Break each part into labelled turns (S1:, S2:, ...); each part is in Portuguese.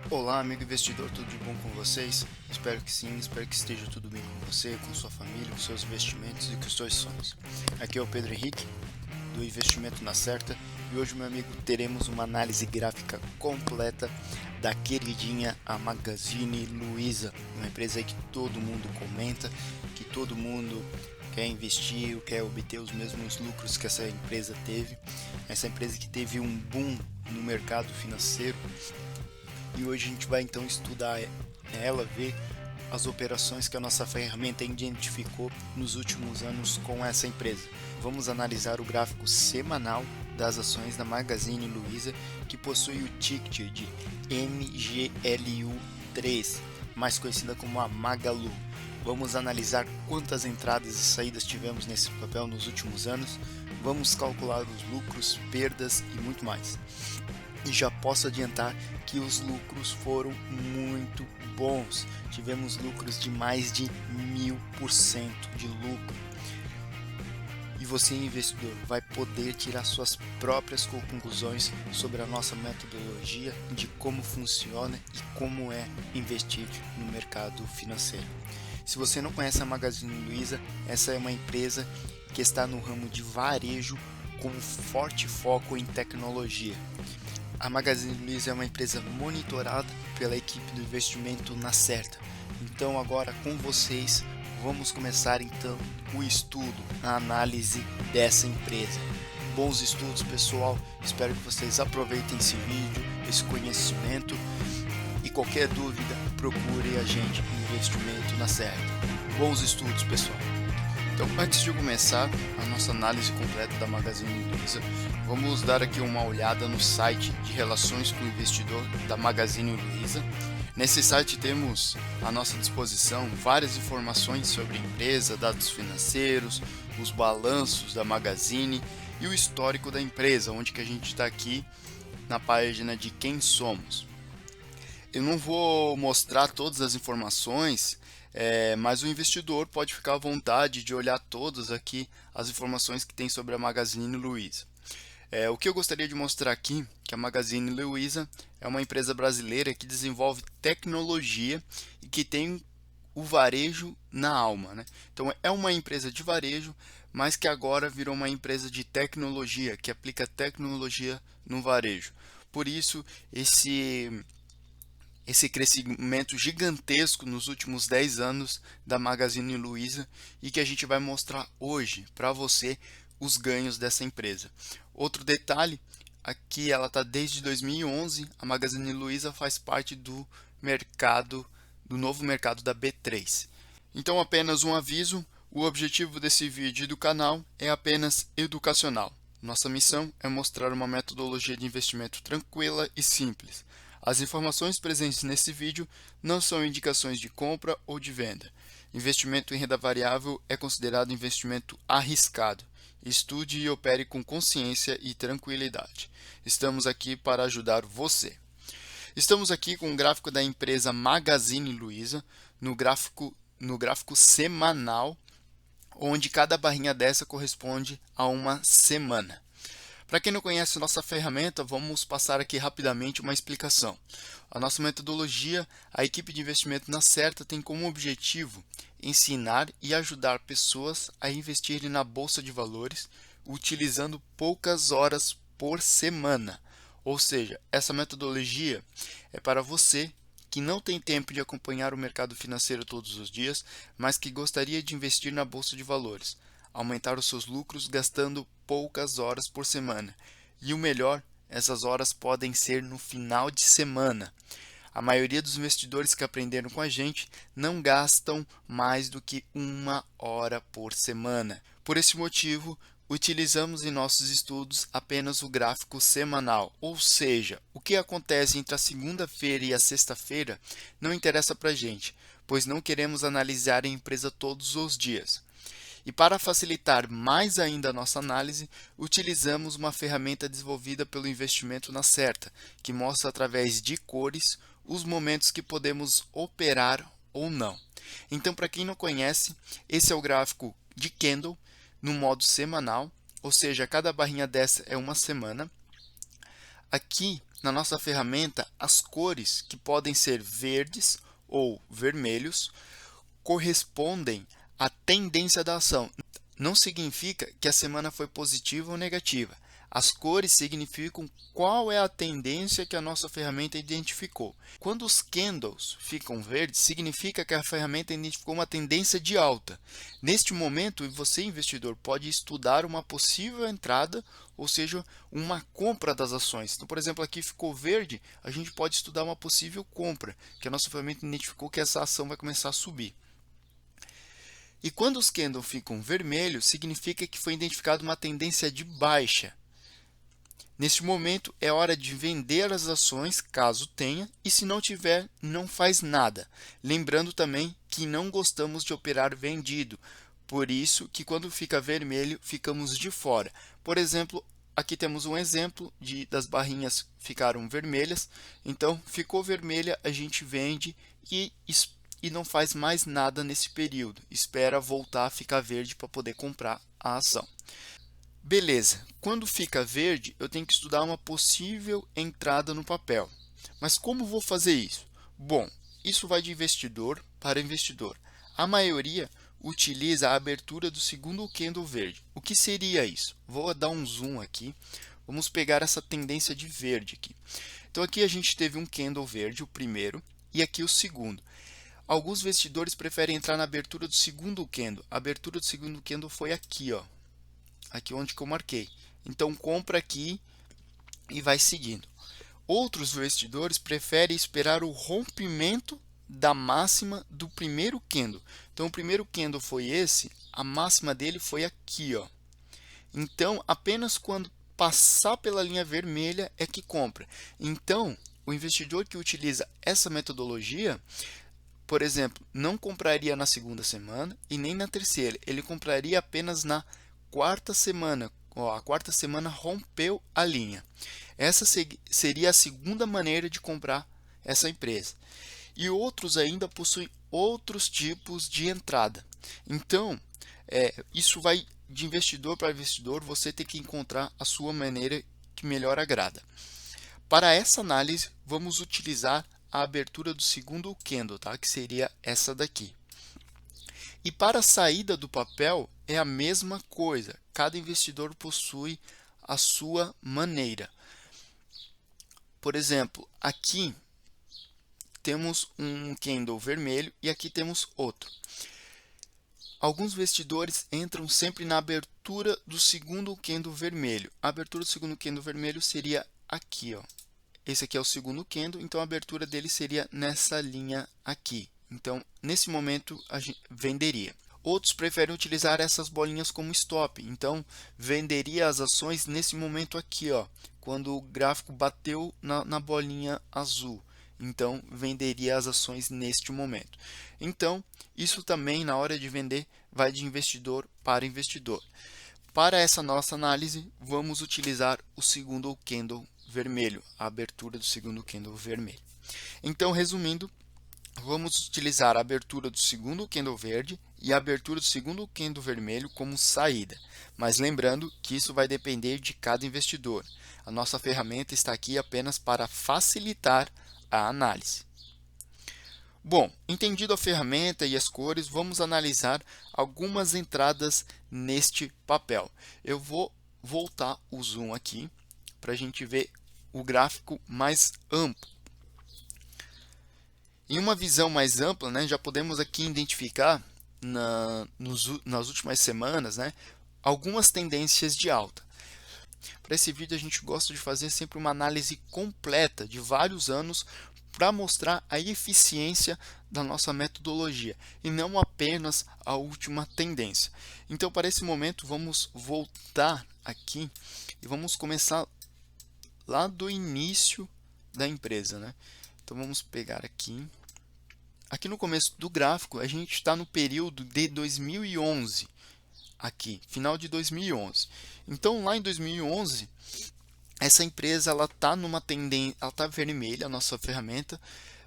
S1: Olá, amigo investidor, tudo de bom com vocês? Espero que sim, espero que esteja tudo bem com você, com sua família, com seus investimentos e com os seus sonhos. Aqui é o Pedro Henrique, do Investimento na Certa, e hoje, meu amigo, teremos uma análise gráfica completa da queridinha a Magazine Luiza, uma empresa aí que todo mundo comenta, que todo mundo quer investir, quer obter os mesmos lucros que essa empresa teve. Essa empresa que teve um boom no mercado financeiro, e hoje a gente vai então estudar ela, ver as operações que a nossa ferramenta identificou nos últimos anos com essa empresa. Vamos analisar o gráfico semanal das ações da Magazine Luiza, que possui o ticket de MGLU3, mais conhecida como a Magalu. Vamos analisar quantas entradas e saídas tivemos nesse papel nos últimos anos, vamos calcular os lucros, perdas e muito mais. E já posso adiantar que os lucros foram muito bons. Tivemos lucros de mais de 1000% de lucro. E você, investidor, vai poder tirar suas próprias conclusões sobre a nossa metodologia de como funciona e como é investir no mercado financeiro. Se você não conhece a Magazine Luiza, essa é uma empresa que está no ramo de varejo com forte foco em tecnologia. A Magazine Luiza é uma empresa monitorada pela equipe do investimento na Certa. Então agora com vocês, vamos começar então o estudo, a análise dessa empresa. Bons estudos, pessoal, espero que vocês aproveitem esse vídeo, esse conhecimento, e qualquer dúvida procure a gente no Investimento na Certa. Bons estudos, pessoal! Então, antes de começar a nossa análise completa da Magazine Luiza, vamos dar aqui uma olhada no site de relações com o investidor da Magazine Luiza. Nesse site temos à nossa disposição várias informações sobre a empresa, dados financeiros, os balanços da Magazine e o histórico da empresa, onde que a gente está aqui na página de quem somos. Eu não vou mostrar todas as informações, mas o investidor pode ficar à vontade de olhar todas aqui as informações que tem sobre a Magazine Luiza. O que eu gostaria de mostrar aqui, que a Magazine Luiza é uma empresa brasileira que desenvolve tecnologia e que tem o varejo na alma, né? Então é uma empresa de varejo, mas que agora virou uma empresa de tecnologia, que aplica tecnologia no varejo. Por isso, esse crescimento gigantesco nos últimos 10 anos da Magazine Luiza, e que a gente vai mostrar hoje para você os ganhos dessa empresa. Outro detalhe, aqui ela está desde 2011, a Magazine Luiza faz parte do novo mercado da B3. Então, apenas um aviso, o objetivo desse vídeo e do canal é apenas educacional. Nossa missão é mostrar uma metodologia de investimento tranquila e simples. As informações presentes nesse vídeo não são indicações de compra ou de venda. Investimento em renda variável é considerado investimento arriscado. Estude e opere com consciência e tranquilidade. Estamos aqui para ajudar você. Estamos aqui com o gráfico da empresa Magazine Luiza, no gráfico semanal, onde cada barrinha dessa corresponde a uma semana. Para quem não conhece nossa ferramenta, vamos passar aqui rapidamente uma explicação. A nossa metodologia, a equipe de investimento na Certa tem como objetivo ensinar e ajudar pessoas a investirem na bolsa de valores utilizando poucas horas por semana. Ou seja, essa metodologia é para você que não tem tempo de acompanhar o mercado financeiro todos os dias, mas que gostaria de investir na bolsa de valores, aumentar os seus lucros gastando poucas horas por semana. E o melhor, essas horas podem ser no final de semana. A maioria dos investidores que aprenderam com a gente não gastam mais do que 1 hora por semana. Por esse motivo, utilizamos em nossos estudos apenas o gráfico semanal, ou seja, o que acontece entre a segunda-feira e a sexta-feira não interessa para a gente, pois não queremos analisar a empresa todos os dias. E para facilitar mais ainda a nossa análise, utilizamos uma ferramenta desenvolvida pelo Investimento na Certa, que mostra através de cores os momentos que podemos operar ou não. Então, para quem não conhece, esse é o gráfico de candle no modo semanal, ou seja, cada barrinha dessa é uma semana. Aqui na nossa ferramenta as cores, que podem ser verdes ou vermelhos, correspondem à tendência da ação. Não significa que a semana foi positiva ou negativa. As cores significam qual é a tendência que a nossa ferramenta identificou. Quando os candles ficam verdes, significa que a ferramenta identificou uma tendência de alta. Neste momento, você, investidor, pode estudar uma possível entrada, ou seja, uma compra das ações. Então, por exemplo, aqui ficou verde, a gente pode estudar uma possível compra, que a nossa ferramenta identificou que essa ação vai começar a subir. E quando os candles ficam vermelhos, significa que foi identificada uma tendência de baixa. Neste momento, é hora de vender as ações, caso tenha, e se não tiver, não faz nada. Lembrando também que não gostamos de operar vendido, por isso que quando fica vermelho, ficamos de fora. Por exemplo, aqui temos um exemplo das barrinhas ficaram vermelhas, então ficou vermelha, a gente vende e não faz mais nada nesse período. Espera voltar a ficar verde para poder comprar a ação. Beleza, quando fica verde, eu tenho que estudar uma possível entrada no papel. Mas como vou fazer isso? Bom, isso vai de investidor para investidor. A maioria utiliza a abertura do segundo candle verde. O que seria isso? Vou dar um zoom aqui. Vamos pegar essa tendência de verde aqui. Então aqui a gente teve um candle verde, o primeiro, e aqui o segundo. Alguns investidores preferem entrar na abertura do segundo candle. A abertura do segundo candle foi aqui, ó. Aqui onde que eu marquei. Então, compra aqui e vai seguindo. Outros investidores preferem esperar o rompimento da máxima do primeiro candle. Então, o primeiro candle foi esse, a máxima dele foi aqui, ó. Então, apenas quando passar pela linha vermelha é que compra. Então, o investidor que utiliza essa metodologia, por exemplo, não compraria na segunda semana e nem na terceira. Ele compraria apenas na quarta semana. A quarta semana rompeu a linha. Essa seria a segunda maneira de comprar essa empresa. E outros ainda possuem outros tipos de entrada. Então, isso vai de investidor para investidor, você tem que encontrar a sua maneira que melhor agrada. Para essa análise, vamos utilizar a abertura do segundo candle, tá? Que seria essa daqui. E para a saída do papel é a mesma coisa, cada investidor possui a sua maneira. Por exemplo, aqui temos um candle vermelho e aqui temos outro. Alguns investidores entram sempre na abertura do segundo candle vermelho. A abertura do segundo candle vermelho seria aqui, ó. Esse aqui é o segundo candle, então a abertura dele seria nessa linha aqui. Então, nesse momento, a gente venderia. Outros preferem utilizar essas bolinhas como stop. Então, venderia as ações nesse momento aqui, ó, quando o gráfico bateu na bolinha azul. Então, venderia as ações neste momento. Então, isso também, na hora de vender, vai de investidor para investidor. Para essa nossa análise, vamos utilizar o segundo candle vermelho, a abertura do segundo candle vermelho. Então, resumindo, vamos utilizar a abertura do segundo candle verde e a abertura do segundo candle vermelho como saída. Mas lembrando que isso vai depender de cada investidor. A nossa ferramenta está aqui apenas para facilitar a análise. Bom, entendido a ferramenta e as cores, vamos analisar algumas entradas neste papel. Eu vou voltar o zoom aqui para a gente ver o gráfico mais amplo. Em uma visão mais ampla, né, já podemos aqui identificar nas últimas semanas, né, algumas tendências de alta. Para esse vídeo a gente gosta de fazer sempre uma análise completa de vários anos para mostrar a eficiência da nossa metodologia e não apenas a última tendência. Então, para esse momento, vamos voltar aqui e vamos começar lá do início da empresa, né? Então, vamos pegar aqui. Aqui no começo do gráfico, a gente está no período de 2011. Aqui, final de 2011. Então, lá em 2011, essa empresa ela está numa tendência, ela está vermelha, a nossa ferramenta,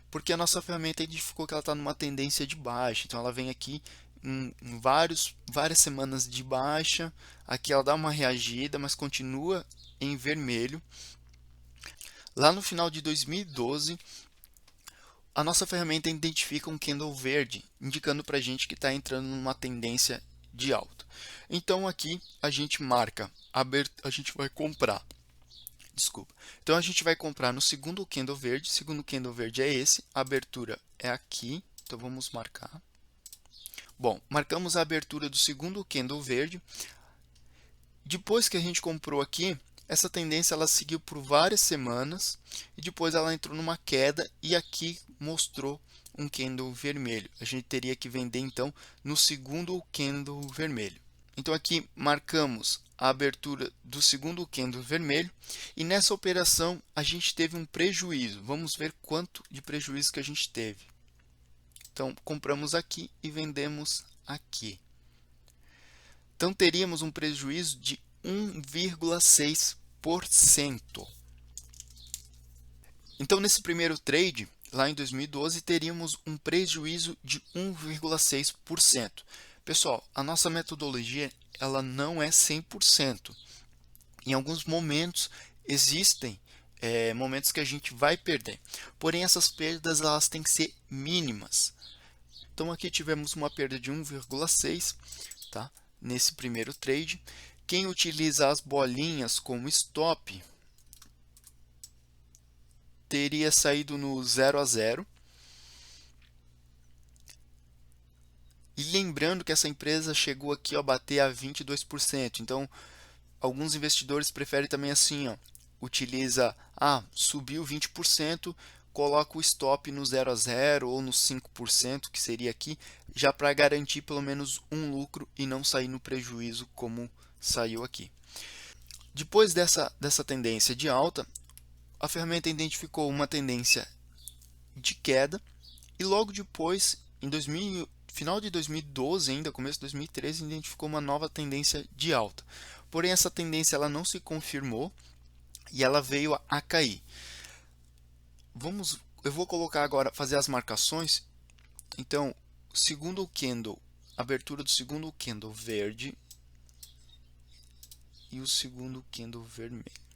S1: porque a nossa ferramenta identificou que ela está numa tendência de baixa. Então, ela vem aqui em várias semanas de baixa. Aqui ela dá uma reagida, mas continua em vermelho. Lá no final de 2012, a nossa ferramenta identifica um candle verde, indicando para a gente que está entrando numa tendência de alta. Então aqui a gente marca, a gente vai comprar. Desculpa. Então a gente vai comprar no segundo candle verde. O segundo candle verde é esse. A abertura é aqui. Então vamos marcar. Bom, marcamos a abertura do segundo candle verde. Depois que a gente comprou aqui, essa tendência ela seguiu por várias semanas e depois ela entrou numa queda e aqui mostrou um candle vermelho. A gente teria que vender então no segundo candle vermelho. Então aqui marcamos a abertura do segundo candle vermelho e nessa operação a gente teve um prejuízo. Vamos ver quanto de prejuízo que a gente teve. Então compramos aqui e vendemos aqui. Então teríamos um prejuízo de 1,6%. Então nesse primeiro trade, lá em 2012, teríamos um prejuízo de 1,6%. Pessoal, a nossa metodologia ela não é 100%. Em alguns momentos existem momentos que a gente vai perder. Porém, essas perdas elas têm que ser mínimas. Então aqui tivemos uma perda de 1,6, tá? Nesse primeiro trade. Quem utiliza as bolinhas como stop teria saído no 0 a 0. E lembrando que essa empresa chegou aqui a bater a 22%. Então, alguns investidores preferem também assim, ó, utiliza, subiu 20%, coloca o stop no 0 a 0 ou no 5%, que seria aqui, já para garantir pelo menos um lucro e não sair no prejuízo como saiu aqui. Depois dessa tendência de alta, a ferramenta identificou uma tendência de queda e logo depois, final de 2012 ainda, começo de 2013, identificou uma nova tendência de alta. Porém, essa tendência ela não se confirmou e ela veio a cair. Eu vou colocar agora, fazer as marcações. Então, segundo candle, abertura do segundo candle verde e o segundo candle vermelho.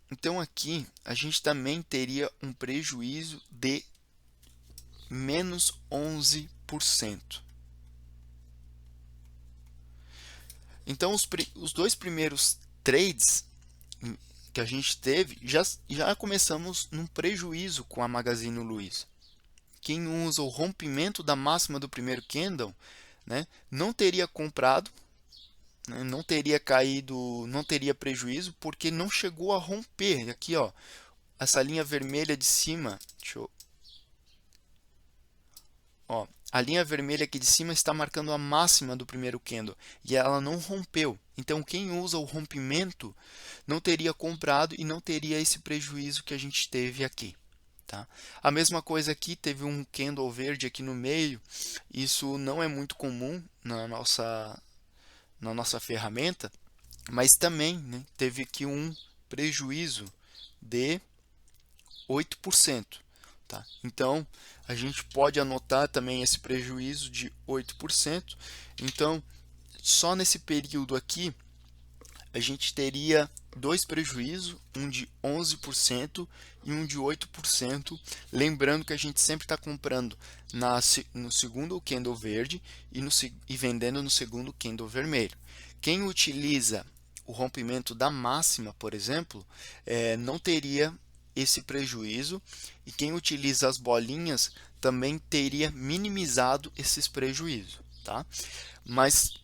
S1: Então aqui a gente também teria um prejuízo de menos 11%. Então os dois primeiros trades que a gente teve, já começamos num prejuízo com a Magazine Luiza. Quem usa o rompimento da máxima do primeiro candle, né, não teria comprado, né, não teria caído, não teria prejuízo, porque não chegou a romper. Aqui, ó, essa linha vermelha de cima, a linha vermelha aqui de cima está marcando a máxima do primeiro candle e ela não rompeu. Então, quem usa o rompimento não teria comprado e não teria esse prejuízo que a gente teve aqui. Tá? A mesma coisa aqui, teve um candle verde aqui no meio. Isso não é muito comum na nossa ferramenta, mas também, né, teve aqui um prejuízo de 8%. Tá? Então, a gente pode anotar também esse prejuízo de 8%. Então, só nesse período aqui, a gente teria dois prejuízos, um de 11% e um de 8%. Lembrando que a gente sempre está comprando no segundo candle verde e vendendo no segundo candle vermelho. Quem utiliza o rompimento da máxima, por exemplo, não teria esse prejuízo, e quem utiliza as bolinhas também teria minimizado esses prejuízos, tá? Mas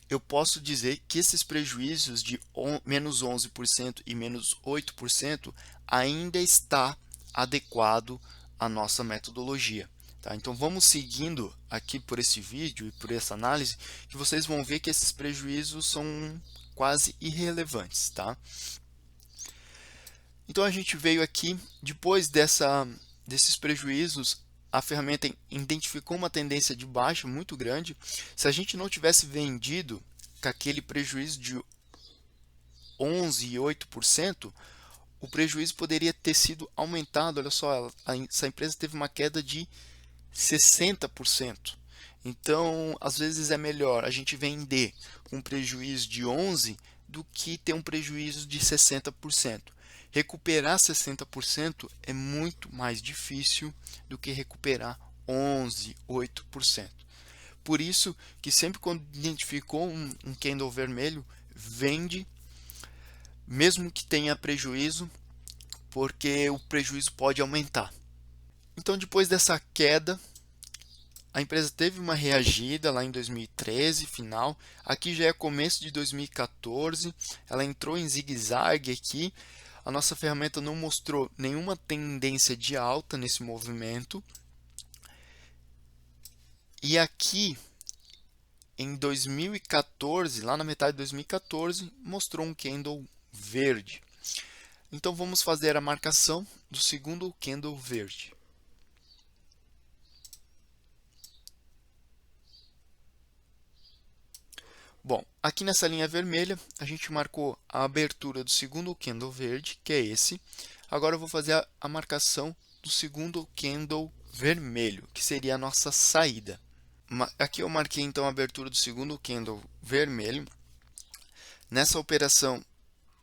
S1: eu posso dizer que esses prejuízos de menos 11% e menos 8% ainda está adequado à nossa metodologia. Tá? Então vamos seguindo aqui por esse vídeo e por essa análise, que vocês vão ver que esses prejuízos são quase irrelevantes. Tá? Então a gente veio aqui, depois desses prejuízos, a ferramenta identificou uma tendência de baixa muito grande. Se a gente não tivesse vendido com aquele prejuízo de 11,8%, o prejuízo poderia ter sido aumentado. Olha só, essa empresa teve uma queda de 60%. Então, às vezes é melhor a gente vender com prejuízo de 11 do que ter um prejuízo de 60%. Recuperar 60% é muito mais difícil do que recuperar 11, 8%. Por isso que sempre quando identificou um candle vermelho, vende, mesmo que tenha prejuízo, porque o prejuízo pode aumentar. Então, depois dessa queda, a empresa teve uma reagida lá em 2013, final. Aqui já é começo de 2014. Ela entrou em zigue-zague aqui. A nossa ferramenta não mostrou nenhuma tendência de alta nesse movimento. E aqui, em 2014, lá na metade de 2014, mostrou um candle verde. Então, vamos fazer a marcação do segundo candle verde. Bom, aqui nessa linha vermelha, a gente marcou a abertura do segundo candle verde, que é esse. Agora eu vou fazer a marcação do segundo candle vermelho, que seria a nossa saída. Aqui eu marquei então a abertura do segundo candle vermelho. Nessa operação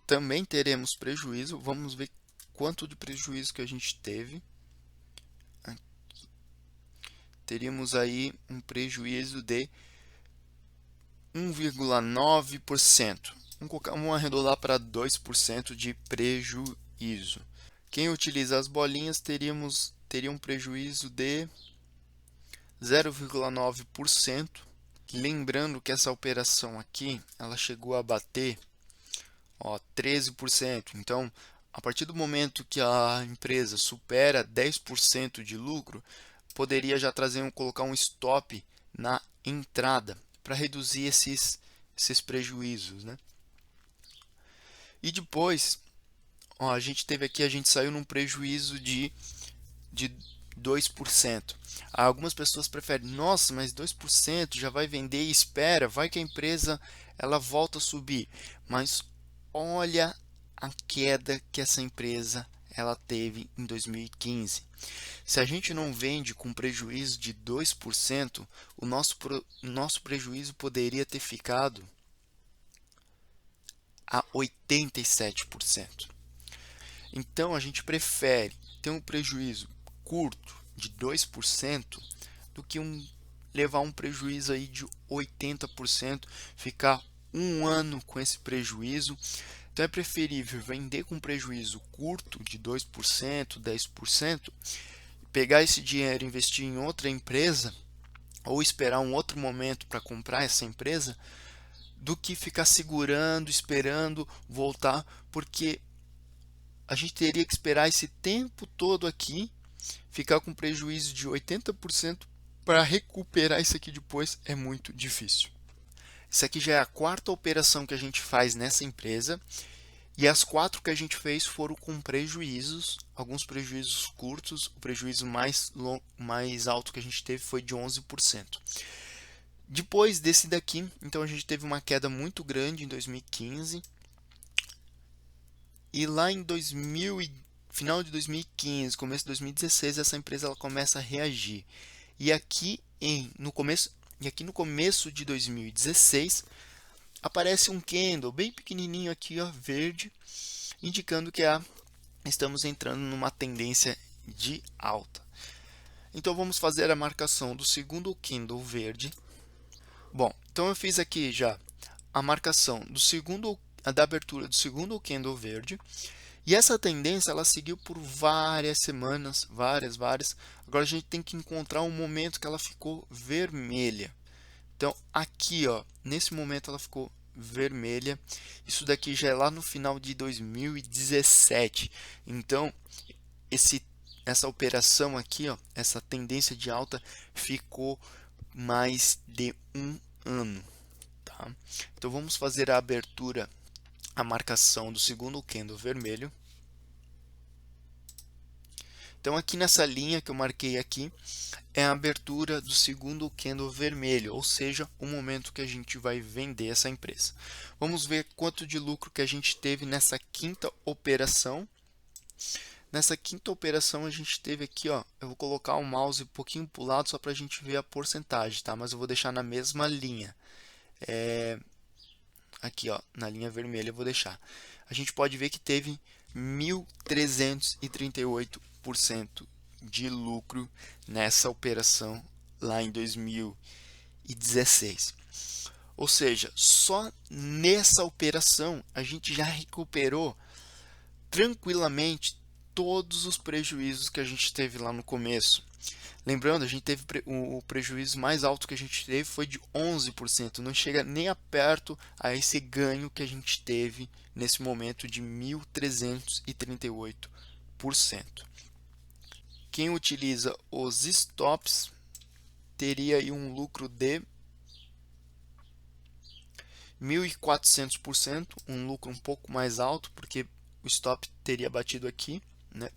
S1: também teremos prejuízo. Vamos ver quanto de prejuízo que a gente teve. Teríamos aí um prejuízo de 1,9%. Vamos arredondar para 2% de prejuízo. Quem utiliza as bolinhas teria um prejuízo de 0,9%. Lembrando que essa operação aqui, ela chegou a bater 13%. Então, a partir do momento que a empresa supera 10% de lucro, poderia já colocar um stop na entrada para reduzir esses prejuízos, né? E depois, a gente saiu num prejuízo de 2%. Algumas pessoas preferem, nossa, mas 2% já vai vender e espera, vai que a empresa ela volta a subir. Mas olha a queda que essa empresa ela teve em 2015. Se a gente não vende com prejuízo de 2%, o nosso prejuízo poderia ter ficado a 87%. Então, a gente prefere ter um prejuízo curto de 2% do que levar um prejuízo aí de 80%, ficar um ano com esse prejuízo. Então, é preferível vender com prejuízo curto de 2%, 10%, pegar esse dinheiro e investir em outra empresa ou esperar um outro momento para comprar essa empresa, do que ficar segurando, esperando voltar, porque a gente teria que esperar esse tempo todo aqui, ficar com prejuízo de 80% para recuperar isso aqui depois é muito difícil. Isso aqui já é a quarta operação que a gente faz nessa empresa. E as 4 que a gente fez foram com prejuízos, alguns prejuízos curtos. O prejuízo mais alto que a gente teve foi de 11%. Depois desse daqui, então a gente teve uma queda muito grande em 2015. E lá em final de 2015, começo de 2016, essa empresa ela começa a reagir. E aqui no começo de 2016, aparece um candle bem pequenininho aqui, verde, indicando que estamos entrando numa tendência de alta. Então vamos fazer a marcação do segundo candle verde. Bom, então eu fiz aqui já a marcação da abertura do segundo candle verde. E essa tendência ela seguiu por várias semanas, várias. Agora a gente tem que encontrar um momento que ela ficou vermelha. Então, aqui, nesse momento ela ficou vermelha. Isso daqui já é lá no final de 2017. Então, essa operação aqui, essa tendência de alta ficou mais de um ano. Tá? Então, vamos fazer a abertura, a marcação do segundo candle vermelho. Então, aqui nessa linha que eu marquei aqui, é a abertura do segundo candle vermelho, ou seja, o momento que a gente vai vender essa empresa. Vamos ver quanto de lucro que a gente teve nessa quinta operação. Nessa quinta operação a gente teve aqui, ó, eu vou colocar o mouse um pouquinho para o lado só para a gente ver a porcentagem, tá? Mas eu vou deixar na mesma linha. Aqui, ó, na linha vermelha eu vou deixar. A gente pode ver que teve 1.338% de lucro nessa operação lá em 2016. Ou seja, só nessa operação a gente já recuperou tranquilamente todos os prejuízos que a gente teve lá no começo. Lembrando, a gente teve o prejuízo mais alto que a gente teve foi de 11%, não chega nem a perto a esse ganho que a gente teve nesse momento de 1.338%. Quem utiliza os stops teria aí um lucro de 1.400%, um lucro um pouco mais alto, porque o stop teria batido aqui, né?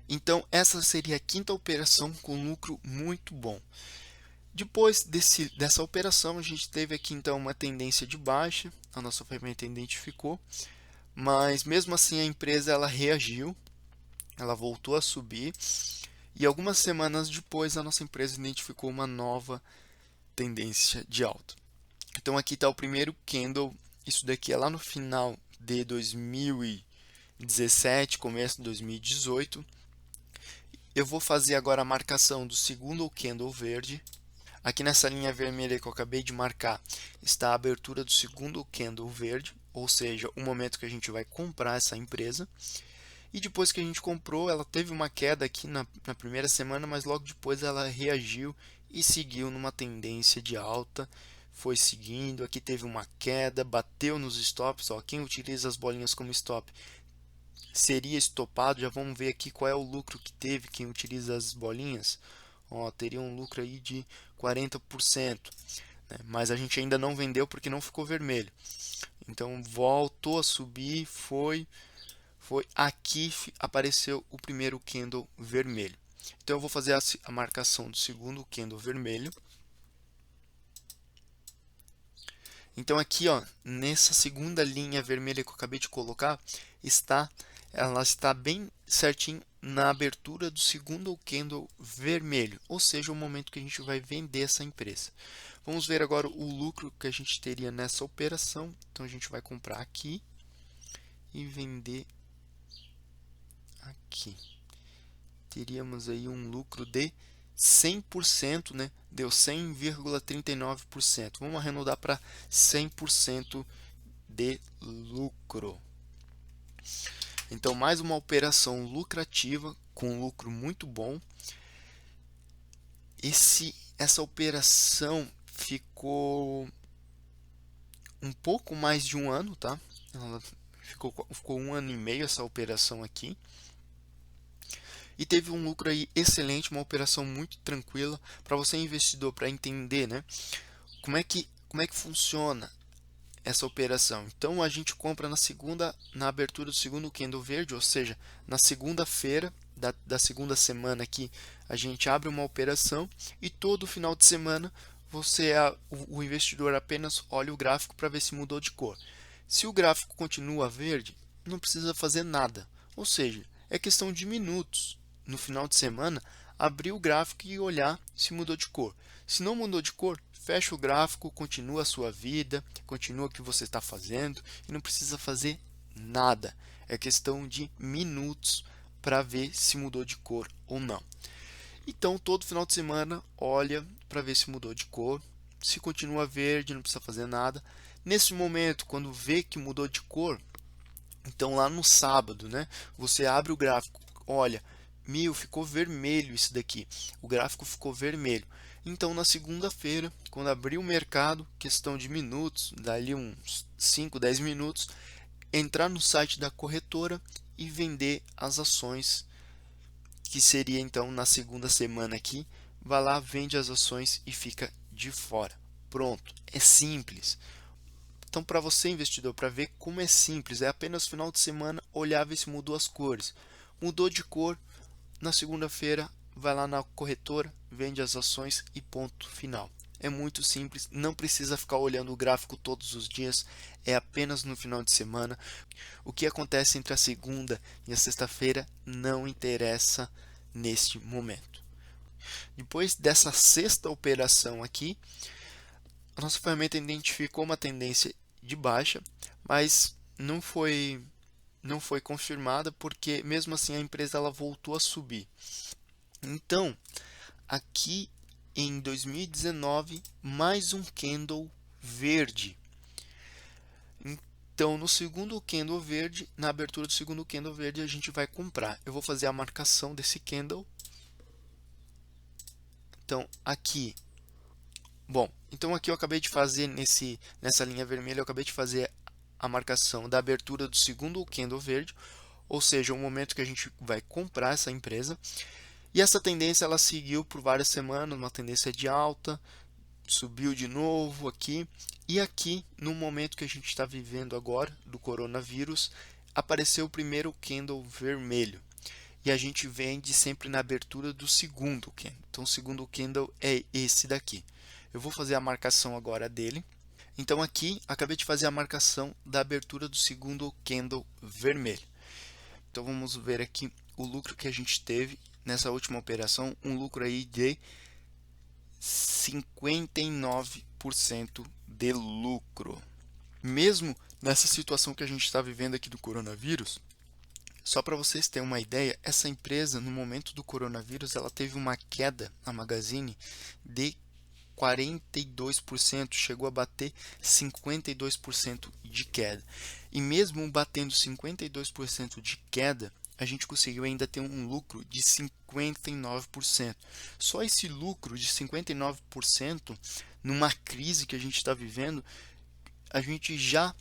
S1: Então, essa seria a quinta operação com lucro muito bom. Depois dessa operação, a gente teve aqui então uma tendência de baixa, a nossa ferramenta identificou, mas mesmo assim a empresa ela reagiu, ela voltou a subir, e algumas semanas depois a nossa empresa identificou uma nova tendência de alta. Então aqui está o primeiro candle, isso daqui é lá no final de 2017, começo de 2018. Eu vou fazer agora a marcação do segundo candle verde. Aqui nessa linha vermelha que eu acabei de marcar está a abertura do segundo candle verde, ou seja, o momento que a gente vai comprar essa empresa. E depois que a gente comprou, ela teve uma queda aqui na primeira semana, mas logo depois ela reagiu e seguiu numa tendência de alta. Foi seguindo, aqui teve uma queda, bateu nos stops. Ó, quem utiliza as bolinhas como stop seria estopado. Já vamos ver aqui qual é o lucro que teve quem utiliza as bolinhas. Ó, teria um lucro aí de 40%, né? Mas a gente ainda não vendeu porque não ficou vermelho. Então voltou a subir, foi aqui apareceu o primeiro candle vermelho. Então eu vou fazer a marcação do segundo candle vermelho. Então aqui, ó, nessa segunda linha vermelha que eu acabei de colocar, ela está bem certinho na abertura do segundo candle vermelho, ou seja, o momento que a gente vai vender essa empresa. Vamos ver agora o lucro que a gente teria nessa operação. Então a gente vai comprar aqui e vender aqui. Teríamos aí um lucro de 100%, né? Deu 100,39%. Vamos arredondar para 100% de lucro. Então, mais uma operação lucrativa com lucro muito bom. Essa operação ficou um pouco mais de um ano, tá? Ela ficou 1 ano e meio essa operação aqui. E teve um lucro aí excelente, uma operação muito tranquila para você investidor, para entender, né? Como é que funciona essa operação. Então a gente compra na abertura do segundo candle verde, ou seja, na segunda-feira da segunda semana aqui, a gente abre uma operação e todo final de semana o investidor apenas olha o gráfico para ver se mudou de cor. Se o gráfico continua verde, não precisa fazer nada, ou seja, é questão de minutos. No final de semana, abrir o gráfico e olhar se mudou de cor. Se não mudou de cor, fecha o gráfico, continua a sua vida, continua o que você está fazendo e não precisa fazer nada. É questão de minutos para ver se mudou de cor ou não. Então, todo final de semana, olha para ver se mudou de cor. Se continua verde, não precisa fazer nada. Nesse momento, quando vê que mudou de cor, então lá no sábado, né, você abre o gráfico, olha, ficou vermelho isso daqui, o gráfico ficou vermelho. Então na segunda-feira, quando abrir o mercado, questão de minutos, dali uns 5, 10 minutos, entrar no site da corretora e vender as ações, que seria então na segunda semana aqui, vai lá, vende as ações e fica de fora. Pronto, é simples. Então, para você, investidor, para ver como é simples, é apenas no final de semana olhar ver se mudou as cores. Mudou de cor, na segunda-feira, vai lá na corretora, vende as ações e ponto final. É muito simples, não precisa ficar olhando o gráfico todos os dias, é apenas no final de semana. O que acontece entre a segunda e a sexta-feira não interessa neste momento. Depois dessa sexta operação aqui, a nossa ferramenta identificou uma tendência de baixa, mas não foi confirmada, porque mesmo assim a empresa ela voltou a subir. Então, aqui em 2019, mais um candle verde. Então, no segundo candle verde, na abertura do segundo candle verde, a gente vai comprar. Eu vou fazer a marcação desse candle. Então, aqui, então aqui eu acabei de fazer nessa linha vermelha, eu acabei de fazer a marcação da abertura do segundo candle verde, ou seja, o momento que a gente vai comprar essa empresa. E essa tendência ela seguiu por várias semanas, uma tendência de alta, subiu de novo aqui, e aqui no momento que a gente está vivendo agora do coronavírus, apareceu o primeiro candle vermelho. E a gente vende sempre na abertura do segundo candle. Então o segundo candle é esse daqui. Eu vou fazer a marcação agora dele. Então aqui acabei de fazer a marcação da abertura do segundo candle vermelho. Então vamos ver aqui o lucro que a gente teve nessa última operação, um lucro aí de 59% de lucro. Mesmo nessa situação que a gente está vivendo aqui do coronavírus, só para vocês terem uma ideia, essa empresa no momento do coronavírus ela teve uma queda, a Magazine, de 42%, chegou a bater 52% de queda. E mesmo batendo 52% de queda, a gente conseguiu ainda ter um lucro de 59%. Só esse lucro de 59%, numa crise que a gente está vivendo, a gente já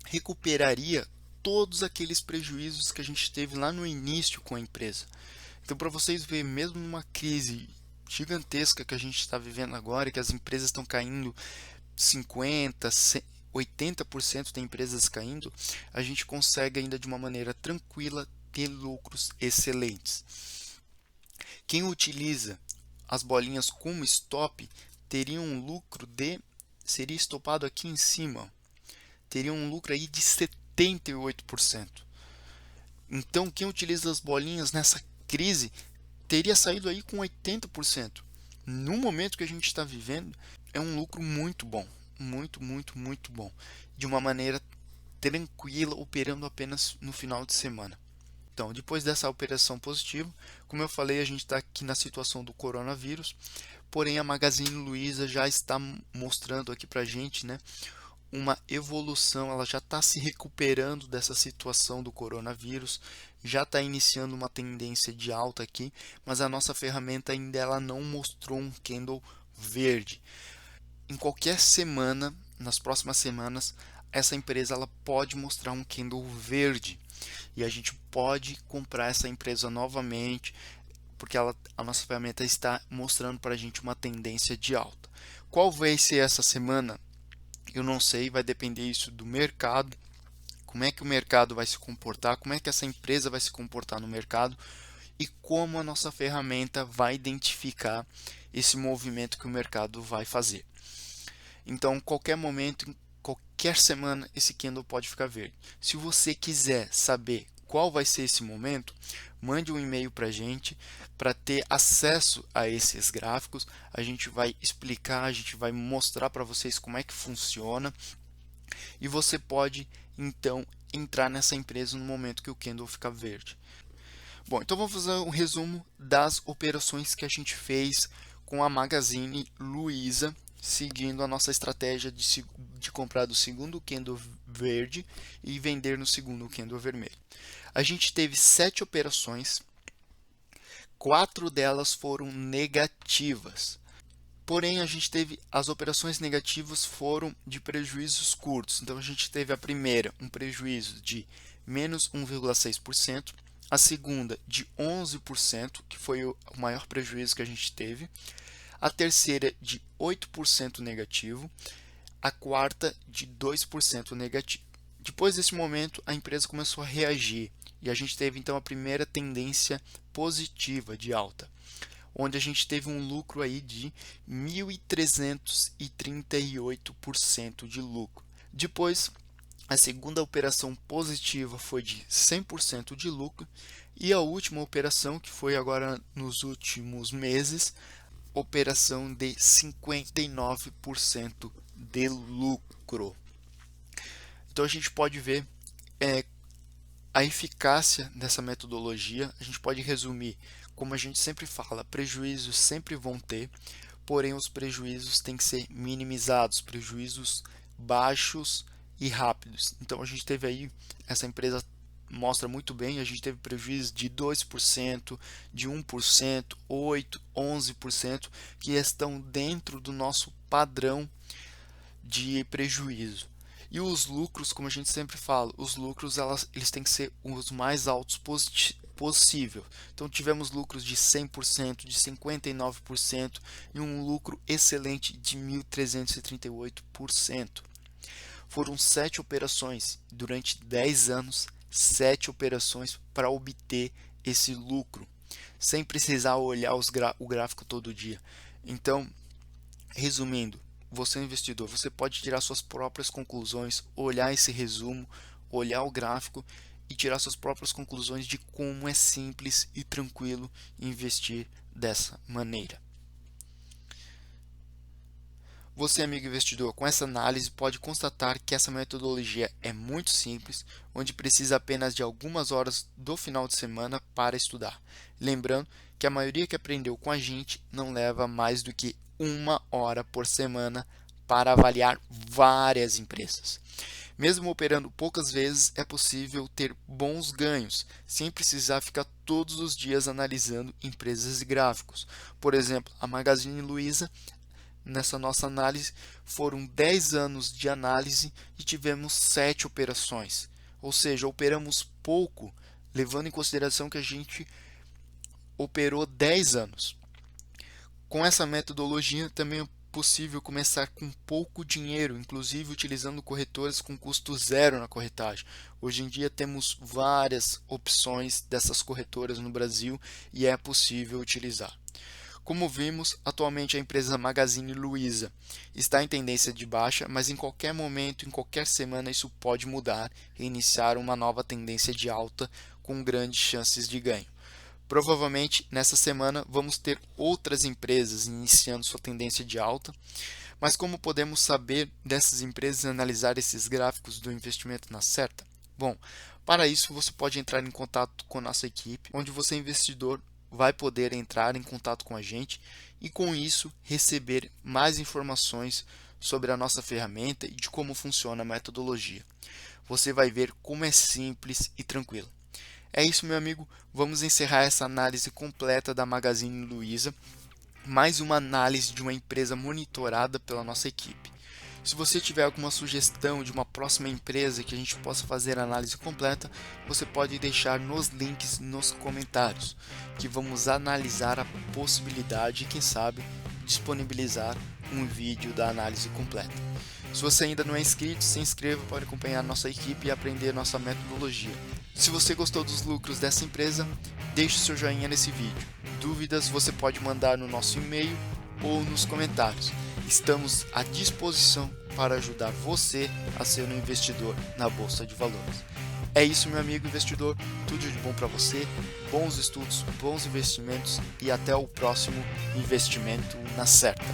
S1: recuperaria todos aqueles prejuízos que a gente teve lá no início com a empresa. Então, para vocês verem, mesmo numa crise gigantesca que a gente está vivendo agora, que as empresas estão caindo 50%, 80% de empresas caindo, a gente consegue ainda de uma maneira tranquila ter lucros excelentes. Quem utiliza as bolinhas como stop teria um lucro seria estopado aqui em cima, teria um lucro aí de 78%. Então, quem utiliza as bolinhas nessa crise teria saído aí com 80%. No momento que a gente está vivendo, é um lucro muito bom, muito bom, de uma maneira tranquila, operando apenas no final de semana. Então, depois dessa operação positiva, como eu falei, a gente está aqui na situação do coronavírus, porém a Magazine Luiza já está mostrando aqui para a gente, né, uma evolução, ela já está se recuperando dessa situação do coronavírus, já está iniciando uma tendência de alta aqui, mas a nossa ferramenta ainda ela não mostrou um candle verde. Em qualquer semana, nas próximas semanas, essa empresa ela pode mostrar um candle verde e a gente pode comprar essa empresa novamente, porque a nossa ferramenta está mostrando para a gente uma tendência de alta. Qual vai ser essa semana? Eu não sei, vai depender isso do mercado, como é que o mercado vai se comportar, como é que essa empresa vai se comportar no mercado e como a nossa ferramenta vai identificar esse movimento que o mercado vai fazer. Então, qualquer momento, em qualquer semana, esse candle pode ficar verde. Se você quiser saber qual vai ser esse momento, mande um e-mail para a gente para ter acesso a esses gráficos. A gente vai explicar, a gente vai mostrar para vocês como é que funciona e você pode então entrar nessa empresa no momento que o candle ficar verde. Bom, então vamos fazer um resumo das operações que a gente fez com a Magazine Luiza, seguindo a nossa estratégia de comprar do segundo candle verde e vender no segundo candle vermelho. A gente teve 7 operações, 4 delas foram negativas. Porém, a gente teve as operações negativas foram de prejuízos curtos. Então, a gente teve a primeira, um prejuízo de menos 1,6%, a segunda de 11%, que foi o maior prejuízo que a gente teve, a terceira de 8% negativo, a quarta de 2% negativo. Depois desse momento, a empresa começou a reagir e a gente teve então a primeira tendência positiva de alta, onde a gente teve um lucro aí de 1.338% de lucro. Depois A segunda operação positiva foi de 100% de lucro e a última operação, que foi agora nos últimos meses, operação de 59% de lucro. Então a gente pode ver a eficácia dessa metodologia. A gente pode resumir, como a gente sempre fala, prejuízos sempre vão ter, porém os prejuízos têm que ser minimizados, prejuízos baixos e rápidos. Então a gente teve aí, essa empresa mostra muito bem, a gente teve prejuízo de 2%, de 1%, 8%, 11%, que estão dentro do nosso padrão de prejuízo. E os lucros, como a gente sempre fala, os lucros eles têm que ser os mais altos possível. Então tivemos lucros de 100%, de 59% e um lucro excelente de 1.338%. Foram 7 operações durante 10 anos, 7 operações para obter esse lucro, sem precisar olhar o gráfico todo dia. Então, resumindo, você investidor, você pode tirar suas próprias conclusões, olhar esse resumo, olhar o gráfico e tirar suas próprias conclusões de como é simples e tranquilo investir dessa maneira. Você, amigo investidor, com essa análise pode constatar que essa metodologia é muito simples, onde precisa apenas de algumas horas do final de semana para estudar. Lembrando que a maioria que aprendeu com a gente não leva mais do que 1 hora por semana para avaliar várias empresas. Mesmo operando poucas vezes, é possível ter bons ganhos, sem precisar ficar todos os dias analisando empresas e gráficos. Por exemplo, a Magazine Luiza, nessa nossa análise, foram 10 anos de análise e tivemos 7 operações. Ou seja, operamos pouco, levando em consideração que a gente operou 10 anos. Com essa metodologia, também é possível começar com pouco dinheiro, inclusive utilizando corretoras com custo zero na corretagem. Hoje em dia temos várias opções dessas corretoras no Brasil e é possível utilizar. Como vimos, atualmente a empresa Magazine Luiza está em tendência de baixa, mas em qualquer momento, em qualquer semana, isso pode mudar e iniciar uma nova tendência de alta com grandes chances de ganho. Provavelmente nessa semana vamos ter outras empresas iniciando sua tendência de alta, mas como podemos saber dessas empresas e analisar esses gráficos do investimento na certa? Bom, para isso você pode entrar em contato com a nossa equipe, onde você, investidor, vai poder entrar em contato com a gente e com isso receber mais informações sobre a nossa ferramenta e de como funciona a metodologia. Você vai ver como é simples e tranquilo. É isso, meu amigo, vamos encerrar essa análise completa da Magazine Luiza, mais uma análise de uma empresa monitorada pela nossa equipe. Se você tiver alguma sugestão de uma próxima empresa que a gente possa fazer a análise completa, você pode deixar nos links nos comentários, que vamos analisar a possibilidade e, quem sabe, disponibilizar um vídeo da análise completa. Se você ainda não é inscrito, se inscreva para acompanhar nossa equipe e aprender nossa metodologia. Se você gostou dos lucros dessa empresa, deixe seu joinha nesse vídeo. Dúvidas você pode mandar no nosso e-mail ou nos comentários. Estamos à disposição para ajudar você a ser um investidor na Bolsa de Valores. É isso, meu amigo investidor, tudo de bom para você, bons estudos, bons investimentos e até o próximo investimento na certa.